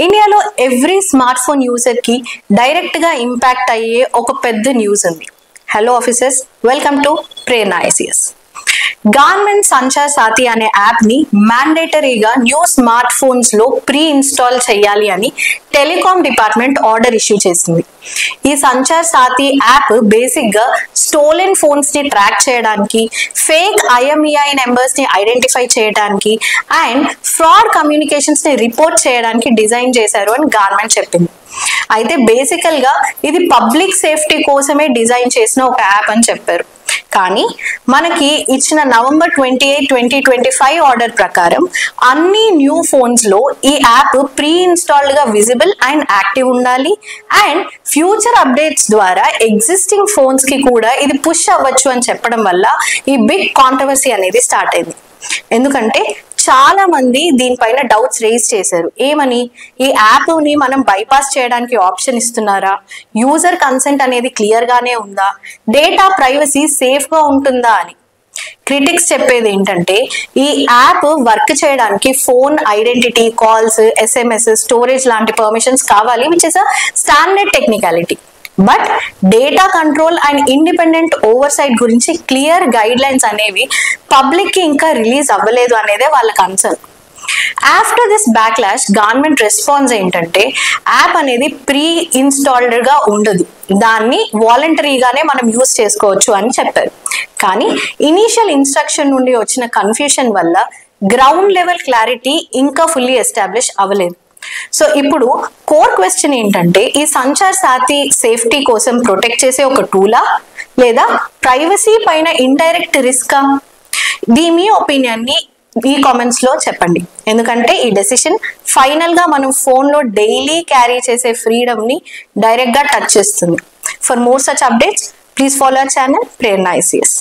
ఇండియాలో every smart phone user కి direct గా ఇంపాక్ట్ అయ్యే ఒక పెద్ద న్యూస్ ఉంది. Hello officers, welcome to Prerana ICS. Government Sanchar సాథి అనే యాప్ ని మ్యాండేటరీగా న్యూ స్మార్ట్ ఫోన్స్ లో ప్రీ ఇన్స్టాల్ చేయాలి అని టెలికాం డిపార్ట్మెంట్ ఆర్డర్ ఇష్యూ చేసింది. ఈ సంచార్ సాథి యాప్ బేసిక్ గా స్టోలెన్ ఫోన్స్ ని ట్రాక్ చేయడానికి, ఫేక్ IMEI నెంబర్స్ ని ఐడెంటిఫై చేయడానికి అండ్ ఫ్రాడ్ కమ్యూనికేషన్స్ ని రిపోర్ట్ చేయడానికి డిజైన్ చేశారు అని గవర్నమెంట్ చెప్పింది. అయితే బేసికల్ గా ఇది పబ్లిక్ సేఫ్టీ కోసమే డిజైన్ చేసిన ఒక యాప్ అని చెప్పారు. కానీ మనకి ఇచ్చిన November 28, 2025 ఆర్డర్ ప్రకారం అన్ని న్యూ ఫోన్స్ లో ఈ యాప్ ప్రీ ఇన్స్టాల్డ్ గా విజిబుల్ అండ్ యాక్టివ్ ఉండాలి అండ్ ఫ్యూచర్ అప్డేట్స్ ద్వారా ఎగ్జిస్టింగ్ ఫోన్స్ కి కూడా ఇది పుష్ అవ్వచ్చు అని చెప్పడం వల్ల ఈ బిగ్ కాంట్రవర్సీ అనేది స్టార్ట్ అయింది. ఎందుకంటే చాలా మంది దీనిపైన డౌట్స్ రేజ్ చేశారు. ఏమని, ఈ యాప్ ని మనం బైపాస్ చేయడానికి ఆప్షన్ ఇస్తున్నారా, యూజర్ కన్సెంట్ అనేది క్లియర్ గానే ఉందా, డేటా ప్రైవసీ సేఫ్ గా ఉంటుందా అని. క్రిటిక్స్ చెప్పేది ఏంటంటే ఈ యాప్ వర్క్ చేయడానికి phone identity, calls, SMS, storage లాంటి పర్మిషన్స్ కావాలి, which is a standard technicality. But data control and independent oversight గురించి క్లియర్ గైడ్ లైన్స్ అనేవి పబ్లిక్ కి ఇంకా రిలీజ్ అవ్వలేదు అనేదే వాళ్ళ concern. After this backlash government response ఏంటంటే యాప్ అనేది ప్రీ ఇన్స్టాల్డ్ గా ఉండదు, దాన్ని వాలంటరీగానే మనం యూజ్ చేసుకోవచ్చు అని చెప్పారు. కానీ ఇనీషియల్ ఇన్స్ట్రక్షన్ నుండి వచ్చిన కన్ఫ్యూషన్ వల్ల గ్రౌండ్ లెవెల్ క్లారిటీ ఇంకా ఫుల్లీ ఎస్టాబ్లిష్ అవ్వలేదు. సో ఇప్పుడు కోర్ క్వశ్చన్ ఏంటంటే ఈ సంచార్ సాథి సేఫ్టీ కోసం ప్రొటెక్ట్ చేసే ఒక టూలా లేదా ప్రైవసీ పైన ఇండైరెక్ట్ రిస్కా? మీ ఒపీనియన్ ని ఈ కామెంట్స్ లో చెప్పండి. ఎందుకంటే ఈ డెసిషన్ ఫైనల్ గా మనం ఫోన్ లో డైలీ క్యారీ చేసే ఫ్రీడమ్ ని డైరెక్ట్ గా టచ్ చేస్తుంది. For more such updates please follow our channel Prerana ICS.